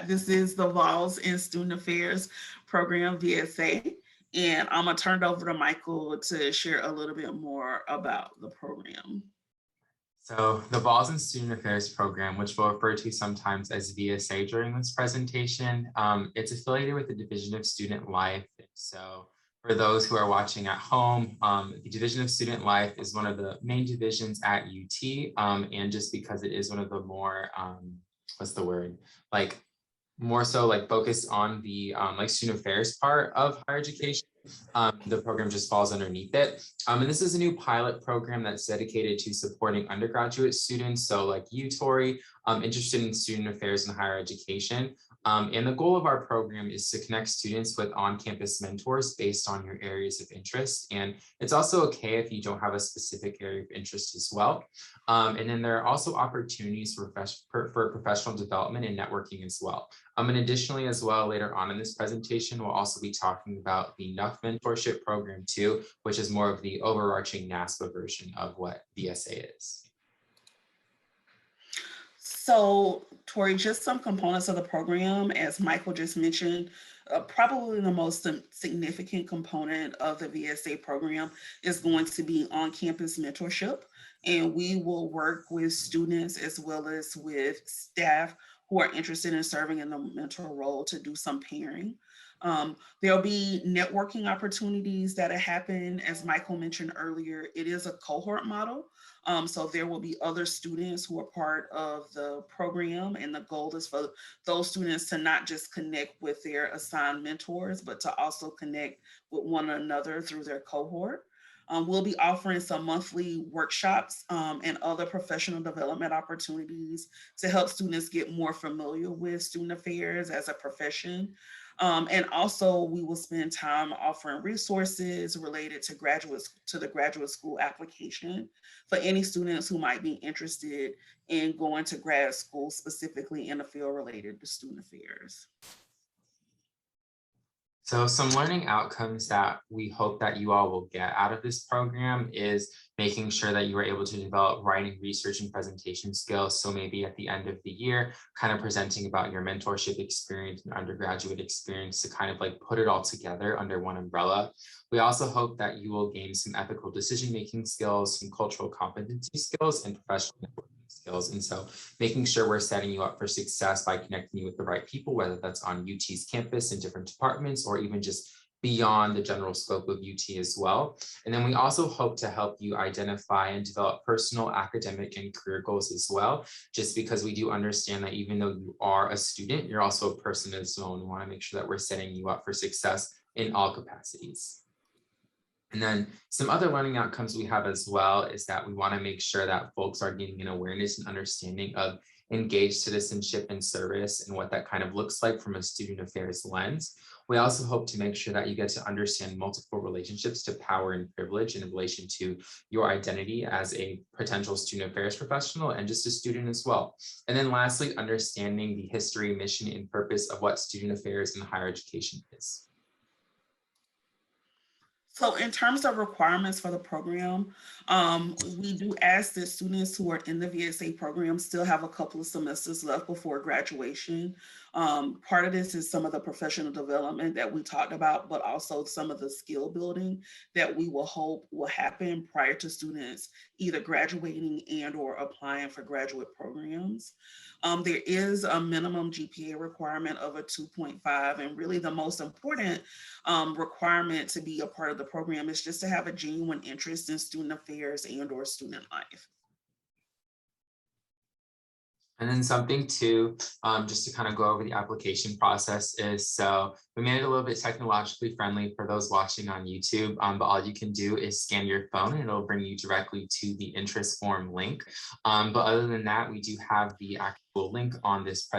This is the Vols in Student Affairs program, VSA, and I'm going to turn it over to Michael to share a little bit more about the program. So the Vols in Student Affairs program, which we'll refer to sometimes as VSA during this presentation, it's affiliated with the Division of Student Life. So for those who are watching at home, the Division of Student Life is one of the main divisions at UT, and just because it is one of the more, more so focused on the student affairs part of higher education. The program just falls underneath it. And this is a new pilot program that's dedicated to supporting undergraduate students. So like you, Tori, interested in student affairs and higher education. And the goal of our program is to connect students with on-campus mentors based on your areas of interest. And it's also okay if you don't have a specific area of interest as well. And then there are also opportunities for professional development and networking as well. And additionally, as well, later on in this presentation, we'll also be talking about the NUF mentorship program too, which is more of the overarching NASPA version of what VSA is. So, Tori, just some components of the program, as Michael just mentioned, probably the most significant component of the VSA program is going to be on-campus mentorship. And we will work with students as well as with staff who are interested in serving in the mentor role to do some pairing. There'll be networking opportunities that happen. As Michael mentioned earlier, it is a cohort model. So there will be other students who are part of the program, and the goal is for those students to not just connect with their assigned mentors, but to also connect with one another through their cohort. We'll be offering some monthly workshops and other professional development opportunities to help students get more familiar with student affairs as a profession. And also we will spend time offering resources related to the graduate school application for any students who might be interested in going to grad school, specifically in a field related to student affairs. So some learning outcomes that we hope that you all will get out of this program is making sure that you are able to develop writing, research, and presentation skills. So maybe at the end of the year, kind of presenting about your mentorship experience and undergraduate experience to kind of put it all together under one umbrella. We also hope that you will gain some ethical decision-making skills, some cultural competency skills, and professional networking skills. And so making sure we're setting you up for success by connecting you with the right people, whether that's on UT's campus in different departments or even just beyond the general scope of UT as well. And then we also hope to help you identify and develop personal, academic, and career goals as well, just because we do understand that even though you are a student, you're also a person as well, and we want to make sure that we're setting you up for success in all capacities. And then some other learning outcomes we have as well is that we want to make sure that folks are getting an awareness and understanding of engaged citizenship and service and what that kind of looks like from a student affairs lens. We also hope to make sure that you get to understand multiple relationships to power and privilege in relation to your identity as a potential student affairs professional and just a student as well. And then lastly, understanding the history, mission, and purpose of what student affairs in higher education is. So in terms of requirements for the program, we do ask that students who are in the VSA program still have a couple of semesters left before graduation. Part of this is some of the professional development that we talked about, but also some of the skill building that we will hope will happen prior to students either graduating and or applying for graduate programs. There is a minimum GPA requirement of a 2.5, and really the most important requirement to be a part of the program is just to have a genuine interest in student affairs and or student life. And then something too, just to kind of go over the application process is, so we made it a little bit technologically friendly for those watching on YouTube, but all you can do is scan your phone and it'll bring you directly to the interest form link. But other than that, we do have the actual link on this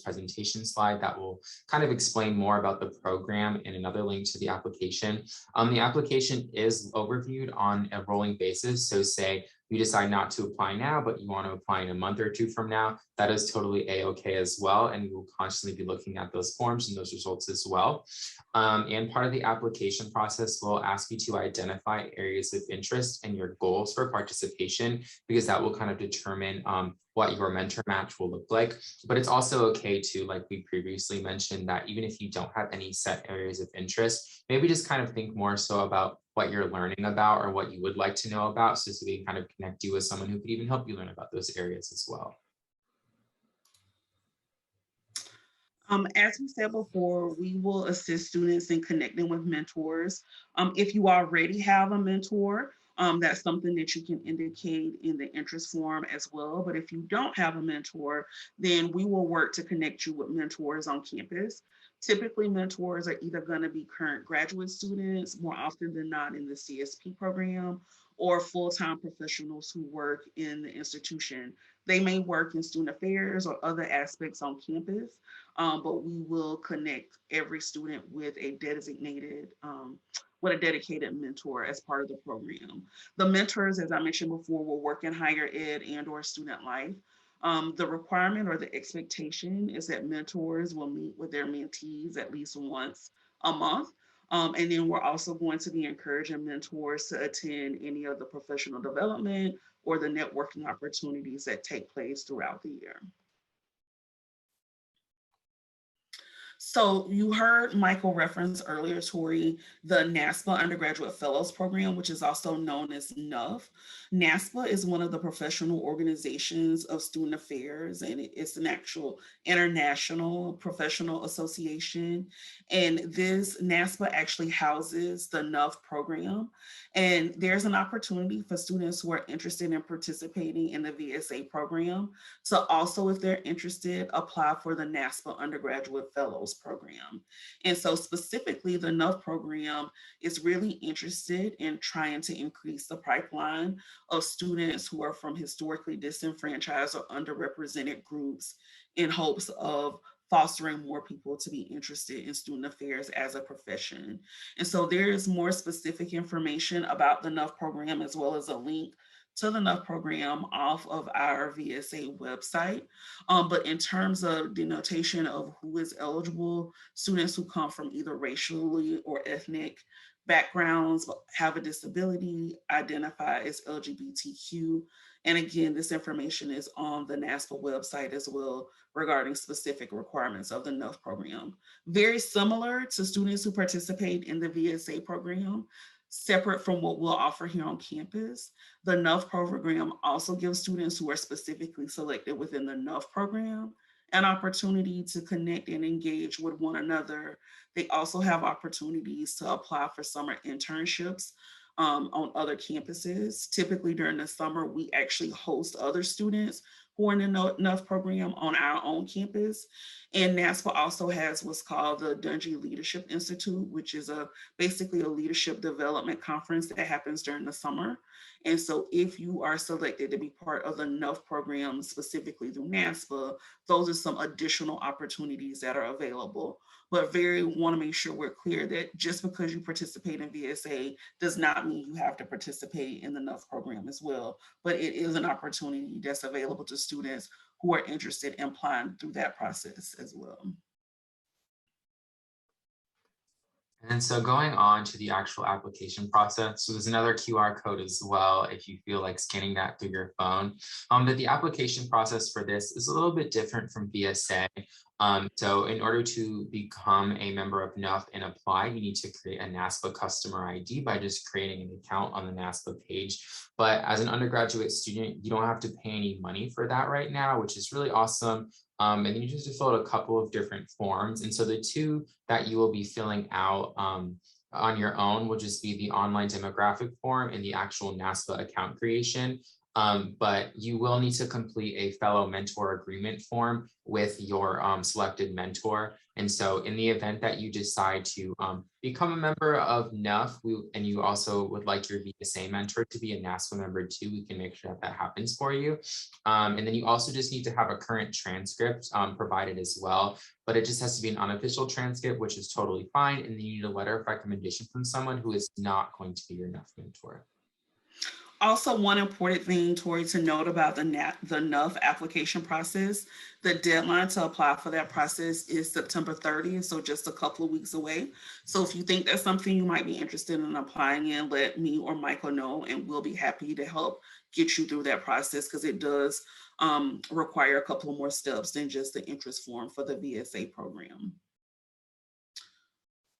presentation slide that will kind of explain more about the program, and another link to the application. The application is overviewed on a rolling basis. So say you decide not to apply now, but you want to apply in a month or two from now, that is totally a-okay as well. And we will constantly be looking at those forms and those results as well. And part of the application process will ask you to identify areas of interest and your goals for participation, because that will kind of determine what your mentor match will look like. But it's also okay to, like we previously mentioned, that even if you don't have any set areas of interest, maybe just kind of think more so about what you're learning about or what you would like to know about, so we can kind of connect you with someone who could even help you learn about those areas as well. As we said before, we will assist students in connecting with mentors. If you already have a mentor, that's something that you can indicate in the interest form as well. But if you don't have a mentor, then we will work to connect you with mentors on campus. Typically, mentors are either going to be current graduate students, more often than not in the CSP program, or full-time professionals who work in the institution. They may work in student affairs or other aspects on campus, but we will connect every student with a dedicated mentor as part of the program. The mentors, as I mentioned before, will work in higher ed and or student life. The requirement or the expectation is that mentors will meet with their mentees at least once a month. And then we're also going to be encouraging mentors to attend any of the professional development or the networking opportunities that take place throughout the year. So you heard Michael reference earlier, Tori, the NASPA Undergraduate Fellows Program, which is also known as NUF. NASPA is one of the professional organizations of student affairs, and it's an actual international professional association. And this NASPA actually houses the NUF program. And there's an opportunity for students who are interested in participating in the VSA program. So also, if they're interested, apply for the NASPA Undergraduate Fellows Program. And so specifically, the NUF program is really interested in trying to increase the pipeline of students who are from historically disenfranchised or underrepresented groups in hopes of fostering more people to be interested in student affairs as a profession. And so there is more specific information about the NUF program, as well as a link to the NUF program off of our VSA website. But in terms of denotation of who is eligible, students who come from either racially or ethnic backgrounds, have a disability, identify as LGBTQ. And again, this information is on the NASPA website as well regarding specific requirements of the NUF program. Very similar to students who participate in the VSA program, separate from what we'll offer here on campus. The NUF program also gives students who are specifically selected within the NUF program an opportunity to connect and engage with one another. They also have opportunities to apply for summer internships on other campuses. Typically during the summer, we actually host other students who are in the NUF program on our own campus. And NASPA also has what's called the Dungy Leadership Institute, which is basically a leadership development conference that happens during the summer. And so if you are selected to be part of the NUF program, specifically through NASPA, those are some additional opportunities that are available. But want to make sure we're clear that just because you participate in VSA does not mean you have to participate in the NUF program as well. But it is an opportunity that's available to students who are interested in applying through that process as well. And so going on to the actual application process, so there's another QR code as well if you feel like scanning that through your phone. But the application process for this is a little bit different from VSA. So in order to become a member of NUF and apply, you need to create a NASPA customer ID by just creating an account on the NASPA page. But as an undergraduate student, you don't have to pay any money for that right now, which is really awesome. And then you just have to fill out a couple of different forms. And so the two that you will be filling out on your own will just be the online demographic form and the actual NASPA account creation. But you will need to complete a fellow mentor agreement form with your selected mentor. And so in the event that you decide to become a member of NUF, and you also would like your VSA mentor to be a NASPA member too, we can make sure that that happens for you. And then you also just need to have a current transcript provided as well, but it just has to be an unofficial transcript, which is totally fine. And then you need a letter of recommendation from someone who is not going to be your NUF mentor. Also, one important thing, Tori, to note about the NUF application process, the deadline to apply for that process is September 30th, so just a couple of weeks away. So if you think that's something you might be interested in applying in, let me or Michael know, and we'll be happy to help get you through that process, because it does require a couple of more steps than just the interest form for the VSA program.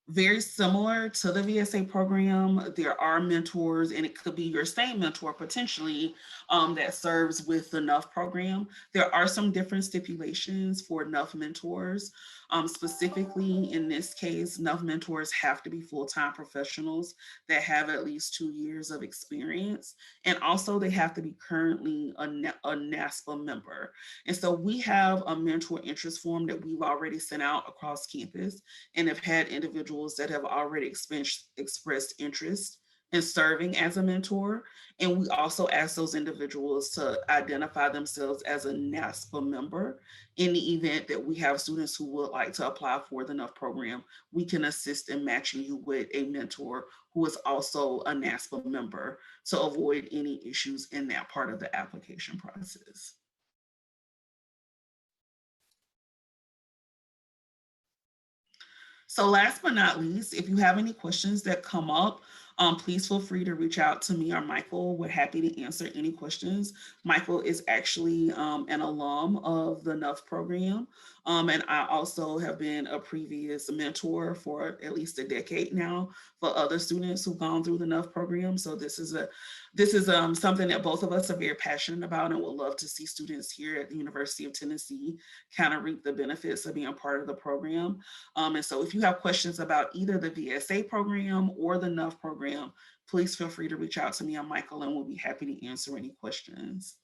Very similar to the VSA program, there are mentors, and it could be your same mentor potentially that serves with the NUF program. There are some different stipulations for NUF mentors. Specifically, in this case, NUF mentors have to be full-time professionals that have at least 2 years of experience, and also they have to be currently a NASPA member. And so we have a mentor interest form that we've already sent out across campus, and have had individuals that have already expressed interest in serving as a mentor. And we also ask those individuals to identify themselves as a NASPA member. In the event that we have students who would like to apply for the NUF program, we can assist in matching you with a mentor who is also a NASPA member to avoid any issues in that part of the application process. So last but not least, if you have any questions that come up, please feel free to reach out to me or Michael. We're happy to answer any questions. Michael is actually an alum of the NUF program. And I also have been a previous mentor for at least a decade now for other students who've gone through the NUF program. So this is something that both of us are very passionate about, and would love to see students here at the University of Tennessee kind of reap the benefits of being part of the program. And so if you have questions about either the VSA program or the NUF program, please feel free to reach out to me or Michael, and we'll be happy to answer any questions.